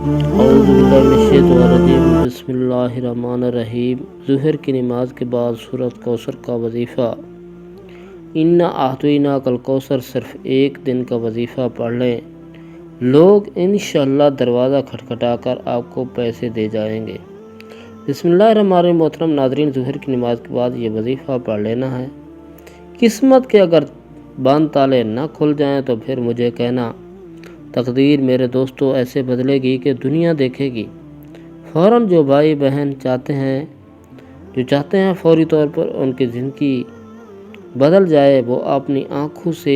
اعوذ باللہ من الشیطان الرجیم، بسم اللہ الرحمن الرحیم۔ ظہر کی نماز کے بعد سورۃ کوثر کا وظیفہ۔ انا اعطیناک الکوثر صرف ایک دن کا وظیفہ پڑھ لیں، لوگ انشاءاللہ دروازہ کھٹکھٹا کر آپ کو پیسے دے جائیں گے۔ بسم اللہ الرحمن الرحیم۔ محترم ناظرین، ظہر کی نماز کے بعد یہ وظیفہ پڑھ لینا ہے۔ قسمت کے اگر بند تالے نہ کھل جائیں تو پھر مجھے کہنا، تقدیر میرے دوستوں ایسے بدلے گی کہ دنیا دیکھے گی۔ فوراً جو بھائی بہن چاہتے ہیں فوری طور پر ان کی زندگی بدل جائے، وہ اپنی آنکھوں سے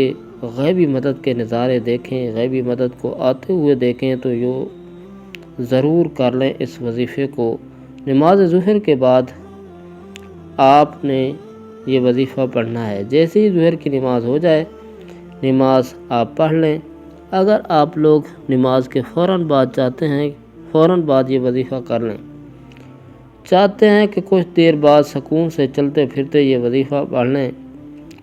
غیبی مدد کے نظارے دیکھیں، غیبی مدد کو آتے ہوئے دیکھیں تو یہ ضرور کر لیں اس وظیفے کو۔ نماز ظہر کے بعد آپ نے یہ وظیفہ پڑھنا ہے۔ جیسے ہی ظہر کی نماز ہو جائے، نماز آپ پڑھ لیں۔ اگر آپ لوگ نماز کے فوراً بعد یہ وظیفہ کر لیں، چاہتے ہیں کہ کچھ دیر بعد سکون سے چلتے پھرتے یہ وظیفہ پڑھ لیں،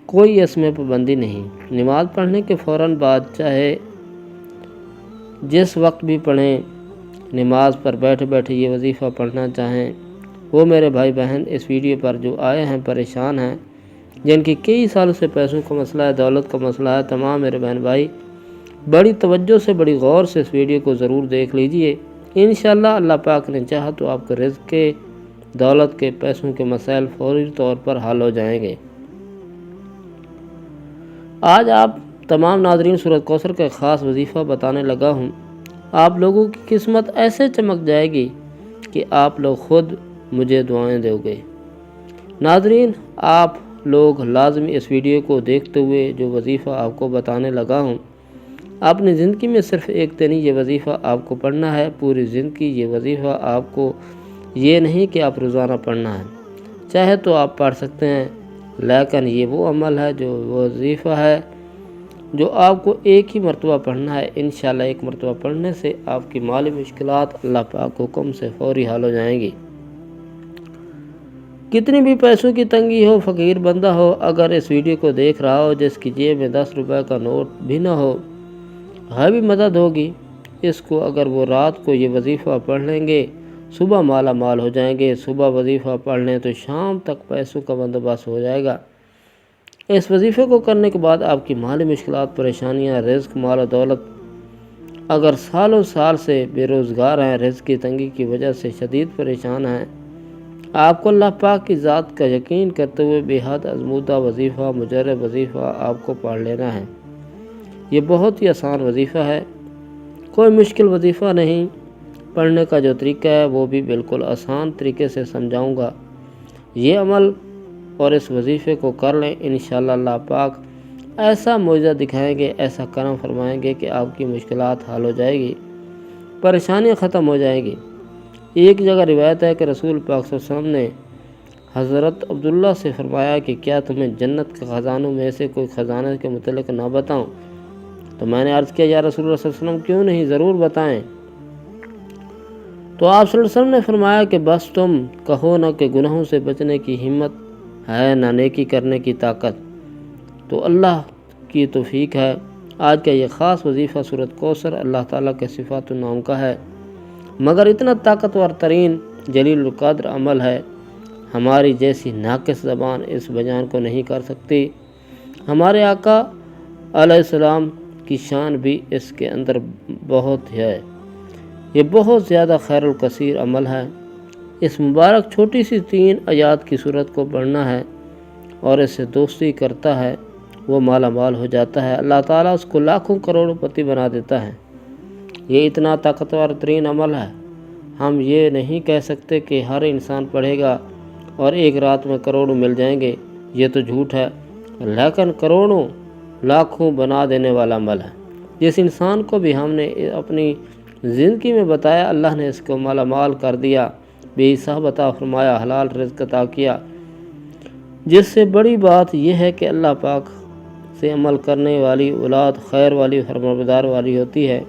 کوئی اس میں پابندی نہیں۔ نماز پڑھنے کے فوراً بعد چاہے جس وقت بھی پڑھیں، نماز پر بیٹھے بیٹھے یہ وظیفہ پڑھنا چاہیں، وہ میرے بھائی بہن اس ویڈیو پر جو آئے ہیں پریشان ہیں، جن کی کئی سالوں سے پیسوں کا مسئلہ ہے، دولت کا مسئلہ ہے، تمام میرے بہن بھائی بڑی توجہ سے بڑی غور سے اس ویڈیو کو ضرور دیکھ لیجئے۔ انشاءاللہ اللہ پاک نے چاہا تو آپ کے رزق کے، دولت کے، پیسوں کے مسائل فوری طور پر حل ہو جائیں گے۔ آج آپ تمام ناظرین سورۃ کوثر کا خاص وظیفہ بتانے لگا ہوں۔ آپ لوگوں کی قسمت ایسے چمک جائے گی کہ آپ لوگ خود مجھے دعائیں دو گے۔ ناظرین، آپ لوگ لازمی اس ویڈیو کو دیکھتے ہوئے جو وظیفہ آپ کو بتانے لگا ہوں، اپنی زندگی میں صرف ایک دن ہی یہ وظیفہ آپ کو پڑھنا ہے۔ پوری زندگی یہ وظیفہ آپ کو، یہ نہیں کہ آپ روزانہ پڑھنا ہے، چاہے تو آپ پڑھ سکتے ہیں، لیکن یہ وہ عمل ہے، جو وظیفہ ہے جو آپ کو ایک ہی مرتبہ پڑھنا ہے۔ انشاءاللہ ایک مرتبہ پڑھنے سے آپ کی مالی مشکلات اللہ پاک حکم سے فوری حل ہو جائیں گی۔ کتنی بھی پیسوں کی تنگی ہو، فقیر بندہ ہو، اگر اس ویڈیو کو دیکھ رہا ہو جس کی جیب میں 10 روپے کا نوٹ بھی نہ ہو، غیبی مدد ہوگی اس کو۔ اگر وہ رات کو یہ وظیفہ پڑھ لیں گے، صبح مالا مال ہو جائیں گے۔ صبح وظیفہ پڑھ لیں تو شام تک پیسوں کا بندوبست ہو جائے گا۔ اس وظیفے کو کرنے کے بعد آپ کی مالی مشکلات، پریشانیاں، رزق، مال و دولت، اگر سالوں سال سے بے روزگار ہیں، رزق کی تنگی کی وجہ سے شدید پریشان ہیں، آپ کو اللہ پاک کی ذات کا یقین کرتے ہوئے بے حد آزمودہ وظیفہ، مجرب وظیفہ آپ کو پڑھ لینا ہے۔ یہ بہت ہی آسان وظیفہ ہے، کوئی مشکل وظیفہ نہیں۔ پڑھنے کا جو طریقہ ہے وہ بھی بالکل آسان طریقے سے سمجھاؤں گا۔ یہ عمل اور اس وظیفے کو کر لیں، انشاءاللہ اللہ پاک ایسا معجزہ دکھائیں گے، ایسا کرم فرمائیں گے کہ آپ کی مشکلات حل ہو جائے گی، پریشانیاں ختم ہو جائیں گی۔ ایک جگہ روایت ہے کہ رسول پاک صلی اللہ علیہ وسلم نے حضرت عبداللہ سے فرمایا کہ کیا تمہیں جنت کے خزانوں میں سے کوئی خزانے کے متعلق نہ بتاؤں؟ تو میں نے عرض کیا، یا رسول اللہ صلی اللہ علیہ وسلم کیوں نہیں، ضرور بتائیں۔ تو آپ صلی اللہ علیہ وسلم نے فرمایا کہ بس تم کہو نہ کہ گناہوں سے بچنے کی ہمت ہے، نہ نیکی کرنے کی طاقت، تو اللہ کی توفیق ہے۔ آج کا یہ خاص وظیفہ سورۃ کوثر اللہ تعالیٰ کے صفات و نام کا ہے، مگر اتنا طاقتور ترین جلیل القدر عمل ہے، ہماری جیسی ناقص زبان اس بیان کو نہیں کر سکتی۔ ہمارے آقا علیہ السلام کی شان بھی اس کے اندر بہت ہے۔ یہ بہت زیادہ خیر الکثیر عمل ہے۔ اس مبارک چھوٹی سی 3 آیات کی صورت کو پڑھنا ہے اور اس سے دوستی کرتا ہے، وہ مالا مال ہو جاتا ہے، اللہ تعالیٰ اس کو لاکھوں کروڑوں پتی بنا دیتا ہے۔ یہ اتنا طاقتور ترین عمل ہے، ہم یہ نہیں کہہ سکتے کہ ہر انسان پڑھے گا اور ایک رات میں کروڑوں مل جائیں گے، یہ تو جھوٹ ہے، لیکن کروڑوں لاکھوں بنا دینے والا عمل ہے۔ جس انسان کو بھی ہم نے اپنی زندگی میں بتایا، اللہ نے اس کو مالا مال کر دیا، بے حساب عطا فرمایا، حلال رزق عطا کیا۔ جس سے بڑی بات یہ ہے کہ اللہ پاک سے عمل کرنے والی اولاد خیر والی، فرمانبردار والی ہوتی ہے۔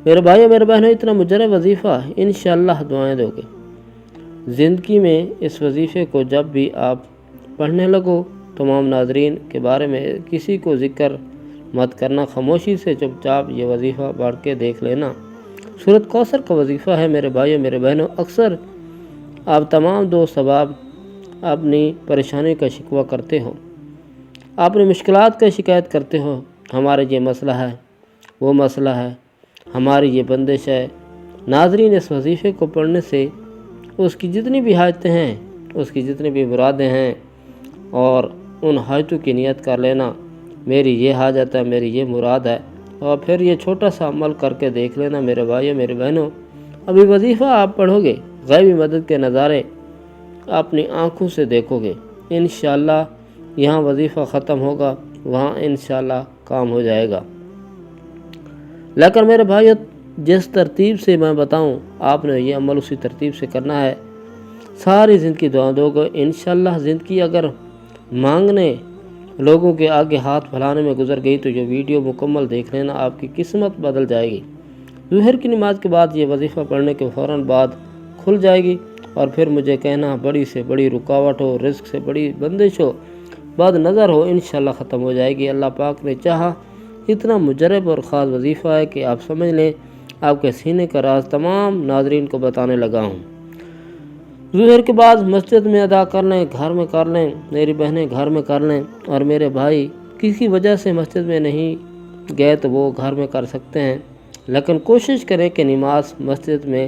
میرے بھائیو، میرے بہنوں، اتنا مجرب وظیفہ انشاءاللہ دعائیں دو گے۔ زندگی میں اس وظیفے کو جب بھی آپ پڑھنے لگو، تمام ناظرین کے بارے میں کسی کو ذکر مت کرنا، خاموشی سے چپ چاپ یہ وظیفہ پڑھ کے دیکھ لینا۔ سورۃ کوثر کا وظیفہ ہے میرے بھائیوں میرے بہنوں۔ اکثر آپ تمام دوست احباب اپنی پریشانی کا شکوہ کرتے ہو، اپنی مشکلات کا شکایت کرتے ہو، ہمارا یہ مسئلہ ہے، وہ مسئلہ ہے، ہماری یہ بندش ہے۔ ناظرین، اس وظیفے کو پڑھنے سے اس کی جتنی بھی حاجتیں ہیں، اس کی جتنی بھی مرادیں ہیں، اور ان حاجتوں کی نیت کر لینا، میری یہ حاجت ہے، میری یہ مراد ہے، اور پھر یہ چھوٹا سا عمل کر کے دیکھ لینا میرے بھائیوں میرے بہنوں۔ ابھی وظیفہ آپ پڑھو گے، غیبی مدد کے نظارے اپنی آنکھوں سے دیکھو گے۔ انشاءاللہ یہاں وظیفہ ختم ہوگا، وہاں انشاءاللہ کام ہو جائے گا۔ لیکن میرے بھائیوں، جس ترتیب سے میں بتاؤں آپ نے یہ عمل اسی ترتیب سے کرنا ہے۔ ساری زندگی دعا دو گے، انشاءاللہ زندگی اگر مانگنے لوگوں کے آگے ہاتھ پھیلانے میں گزر گئی تو یہ ویڈیو مکمل دیکھ لینا، آپ کی قسمت بدل جائے گی۔ ظہر کی نماز کے بعد یہ وظیفہ پڑھنے کے فوراً بعد کھل جائے گی، اور پھر مجھے کہنا بڑی سے بڑی رکاوٹ ہو، رزق سے بڑی بندش ہو، بد نظر ہو، انشاءاللہ ختم ہو جائے گی۔ اللہ پاک نے چاہا اتنا مجرب اور خاص وظیفہ ہے کہ آپ سمجھ لیں آپ کے سینے کا راز تمام ناظرین کو بتانے لگا ہوں۔ ظہر کے بعد مسجد میں ادا کر لیں، گھر میں کر لیں، میری بہنیں گھر میں کر لیں، اور میرے بھائی کسی وجہ سے مسجد میں نہیں گئے تو وہ گھر میں کر سکتے ہیں، لیکن کوشش کریں کہ نماز مسجد میں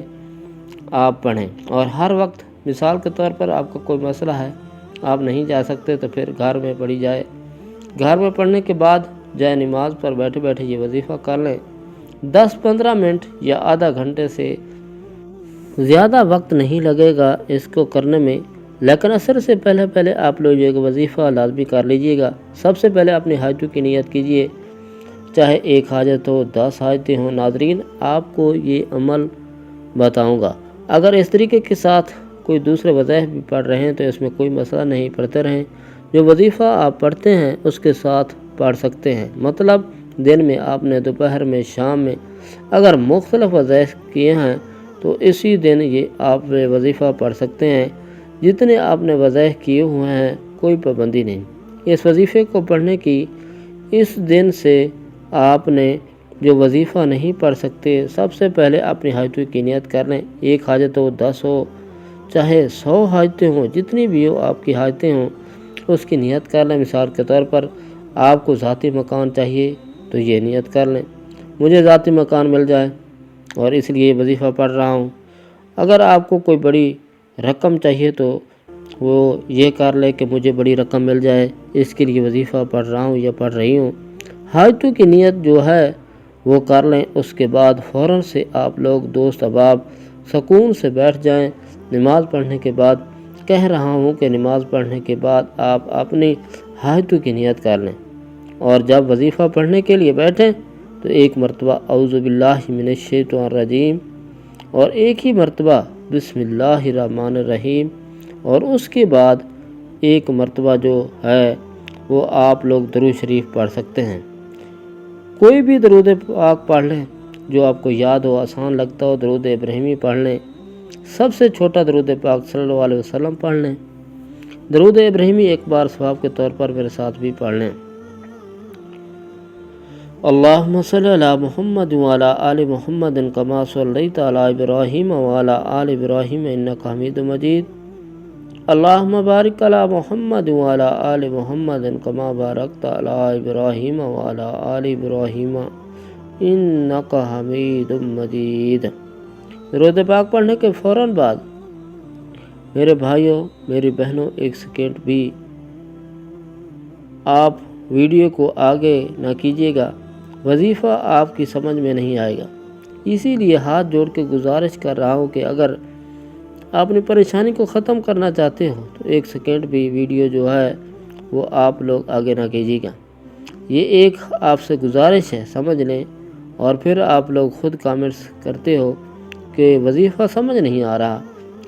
آپ پڑھیں۔ اور ہر وقت مثال کے طور پر آپ کا کوئی مسئلہ ہے، آپ نہیں جا سکتے تو پھر گھر میں پڑھی جائے۔ گھر میں پڑھنے کے بعد جائے نماز پر بیٹھے بیٹھے یہ وظیفہ کر لیں۔ 10-15 منٹ یا آدھا گھنٹے سے زیادہ وقت نہیں لگے گا اس کو کرنے میں، لیکن عصر سے پہلے آپ لوگ یہ وظیفہ لازمی کر لیجئے گا۔ سب سے پہلے اپنی حاجتوں کی نیت کیجئے، چاہے ایک حاجت ہو، 10 حاجتیں ہوں۔ ناظرین، آپ کو یہ عمل بتاؤں گا، اگر اس طریقے کے ساتھ کوئی دوسرے وظائف بھی پڑھ رہے ہیں تو اس میں کوئی مسئلہ نہیں، پڑھتے رہیں۔ جو وظیفہ آپ پڑھتے ہیں اس کے ساتھ پڑھ سکتے ہیں، مطلب دن میں آپ نے، دوپہر میں، شام میں اگر مختلف وظائف کیے ہیں تو اسی دن یہ آپ وظیفہ پڑھ سکتے ہیں۔ جتنے آپ نے وظائف کیے ہوئے ہیں کوئی پابندی نہیں۔ اس وظیفے کو پڑھنے کی اس دن سے آپ نے جو وظیفہ نہیں پڑھ سکتے، سب سے پہلے اپنی حاجتوں کی نیت کر لیں۔ ایک حاجت ہو، 10 ہو، چاہے 100 حاجتیں ہوں، جتنی بھی ہو آپ کی حاجتیں ہوں، اس کی نیت کر لیں۔ مثال کے طور پر آپ کو ذاتی مکان چاہیے تو یہ نیت کر لیں، مجھے ذاتی مکان مل جائے اور اس لیے وظیفہ پڑھ رہا ہوں۔ اگر آپ کو کوئی بڑی رقم چاہیے تو وہ یہ کر لے کہ مجھے بڑی رقم مل جائے، اس کے لیے وظیفہ پڑھ رہا ہوں یا پڑھ رہی ہوں۔ حاجتوں کی نیت جو ہے وہ کر لیں، اس کے بعد فوراً سے آپ لوگ دوست احباب سکون سے بیٹھ جائیں۔ نماز پڑھنے کے بعد کہہ رہا ہوں کہ نماز پڑھنے کے بعد آپ اپنی حاجتوں کی نیت کر لیں، اور جب وظیفہ پڑھنے کے لیے بیٹھیں تو ایک مرتبہ اعوذ باللہ من الشیطان الرجیم اور ایک ہی مرتبہ بسم اللہ الرحمن الرحیم، اور اس کے بعد ایک مرتبہ جو ہے وہ آپ لوگ درود شریف پڑھ سکتے ہیں۔ کوئی بھی درود پاک پڑھ لیں جو آپ کو یاد ہو، آسان لگتا ہو۔ درود ابراہیمی پڑھ لیں، سب سے چھوٹا درود پاک صلی اللہ علیہ وسلم پڑھ لیں۔ درود ابراہیمی ایک بار ثواب کے طور پر میرے ساتھ بھی پڑھ لیں۔ اللہم صلی علی محمد وعلی آل محمد کما صلیت علی ابراہیم وعلی آل ابراہیم انک حمید مجید۔ اللہم بارک علی محمد وعلی آل محمد کما بارکت علی ابراہیم وعلی آل ابراہیم انک حمید مجید۔ درود پاک پڑھنے کے فوراً بعد میرے بھائیوں میری بہنوں، ایک سیکنڈ بھی آپ ویڈیو کو آگے نہ کیجیے گا، وظیفہ آپ کی سمجھ میں نہیں آئے گا۔ اسی لیے ہاتھ جوڑ کے گزارش کر رہا ہوں کہ اگر آپ اپنی پریشانی کو ختم کرنا چاہتے ہو تو ایک سیکنڈ بھی ویڈیو جو ہے وہ آپ لوگ آگے نہ کیجیے گا۔ یہ ایک آپ سے گزارش ہے، سمجھ لیں، اور پھر آپ لوگ خود کامنٹس کرتے ہو کہ وظیفہ سمجھ نہیں آ رہا،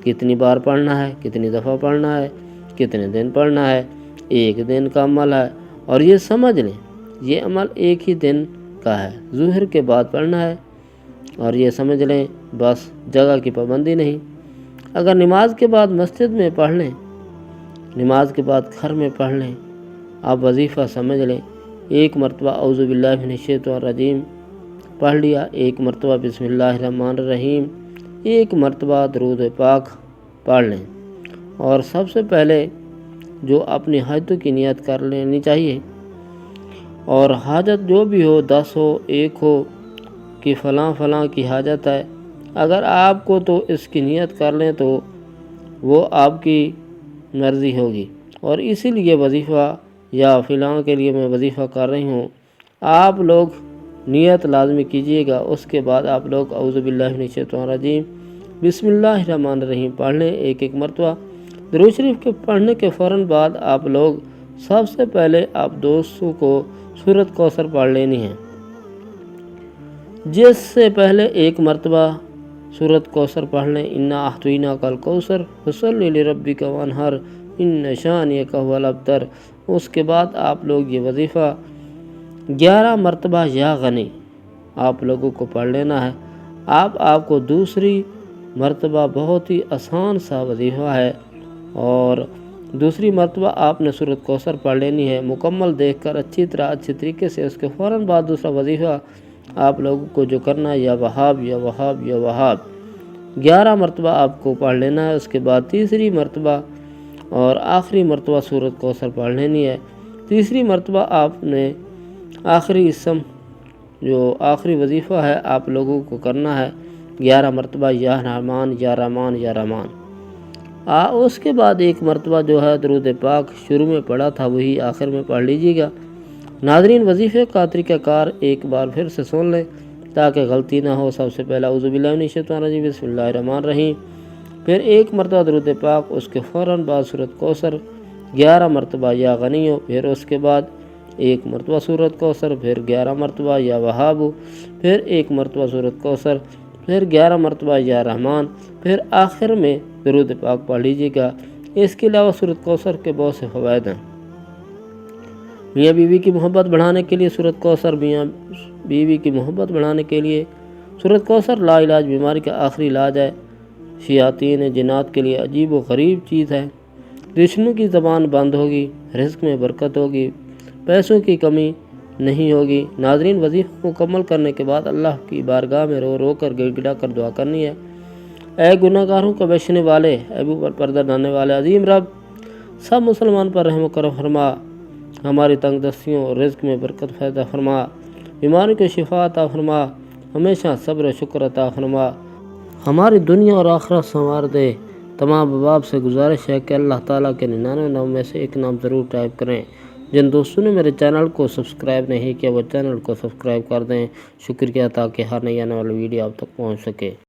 کتنی بار پڑھنا ہے، کتنی دفعہ پڑھنا ہے، کتنے دن پڑھنا ہے، ایک دن کا عمل ہے۔ اور یہ سمجھ لیں یہ عمل ایک ہی دن کا ہے، ظہر کے بعد پڑھنا ہے، اور یہ سمجھ لیں بس، جگہ کی پابندی نہیں۔ اگر نماز کے بعد مسجد میں پڑھ لیں، نماز کے بعد گھر میں پڑھ لیں، آپ وظیفہ سمجھ لیں۔ ایک مرتبہ اعوذ باللہ من الشیطان الرجیم پڑھ لیا، ایک مرتبہ بسم اللہ الرحمن الرحیم، ایک مرتبہ درود پاک پڑھ لیں، اور سب سے پہلے جو اپنی حاجتوں کی نیت کر لینی چاہیے، اور حاجت جو بھی ہو، 10 ہو 1 ہو، کہ فلاں فلاں کی حاجت ہے، اگر آپ کو تو اس کی نیت کر لیں تو وہ آپ کی مرضی ہوگی۔ اور اسی لیے وظیفہ یا فلاں کے لیے میں وظیفہ کر رہی ہوں، آپ لوگ نیت لازمی کیجئے گا۔ اس کے بعد آپ لوگ اعوذ باللہ من الشیطان الرجیم بسم اللہ الرحمن الرحیم پڑھ لیں ایک مرتبہ۔ درود شریف کے پڑھنے کے فوراً بعد آپ لوگ سب سے پہلے آپ دوستوں کو سورۃ کوثر پڑھ لینی ہے، جس سے پہلے ایک مرتبہ سورۃ کوثر پڑھ لیں، انا اعطیناک الکوثر فصلی لربک وانحر ان شانئک ھو الابتر۔ اس کے بعد آپ لوگ یہ وظیفہ 11 مرتبہ یا غنی آپ لوگوں کو پڑھ لینا ہے۔ آپ کو دوسری مرتبہ بہت ہی آسان سا وظیفہ ہے، اور دوسری مرتبہ آپ نے سورۃ کوثر پڑھ لینی ہے مکمل دیکھ کر اچھی طریقے سے۔ اس کے فوراً بعد دوسرا وظیفہ آپ لوگوں کو جو کرنا ہے، یا وہاب یا وہاب یا وہاب 11 مرتبہ آپ کو پڑھ لینا ہے۔ اس کے بعد تیسری مرتبہ اور آخری مرتبہ سورۃ کوثر پڑھ لینی ہے۔ تیسری مرتبہ آپ نے آخری اسم جو آخری وظیفہ ہے آپ لوگوں کو کرنا ہے 11 مرتبہ یا رحمان یا رحمان یا رحمان۔ اس کے بعد ایک مرتبہ جو ہے درود پاک شروع میں پڑھا تھا وہی آخر میں پڑھ لیجیے گا۔ ناظرین، وظیفے کا طریقہ کار ایک بار پھر سے سن لیں تاکہ غلطی نہ ہو۔ سب سے پہلا اعوذ باللہ من الشیطان الرجیم بسم اللہ الرحمن الرحیم، پھر ایک مرتبہ درود پاک، اس کے فوراً بعد سورۃ کوثر 11 مرتبہ یا غنیو، پھر اس کے بعد ایک مرتبہ سورۃ کوثر، پھر 11 مرتبہ یا وہاب، پھر ایک مرتبہ سورۃ کوثر، پھر 11 مرتبہ یا رحمان، پھر آخر میں درود پاک پڑھ لیجیے گا۔ اس کے علاوہ سورۃ کوثر کے بہت سے فوائد ہیں۔ میاں بیوی کی محبت بڑھانے کے لیے سورۃ کوثر، میاں بیوی کی محبت بڑھانے کے لیے سورۃ کوثر لا علاج بیماری کا آخری علاج ہے۔ شیاطین جنات کے لیے عجیب و غریب چیز ہے۔ دشمنوں کی زبان بند ہوگی، رزق میں برکت ہوگی، پیسوں کی کمی نہیں ہوگی۔ ناظرین، وظیفہ مکمل کرنے کے بعد اللہ کی بارگاہ میں رو رو کر گڑ گڑا کر دعا کرنی ہے۔ اے گناہ گاروں کو بخشنے والے، اے اوپر پردہ ڈالنے والے عظیم رب، سب مسلمان پر رحم و کرم فرما، ہماری تنگ دستیوں اور رزق میں برکت پیدا فرما، بیماری کو شفا عطا فرما، ہمیشہ صبر و شکر عطا فرما، ہماری دنیا اور آخرت سنوار دے۔ تمام احباب سے گزارش ہے کہ اللہ تعالیٰ کے 99 نام میں سے ایک نام ضرور ٹائپ کریں۔ جن دوستوں نے میرے چینل کو سبسکرائب نہیں کیا وہ چینل کو سبسکرائب کر دیں۔ شکریہ، تاکہ ہر نئی آنے والی ویڈیو آپ تک پہنچ سکے۔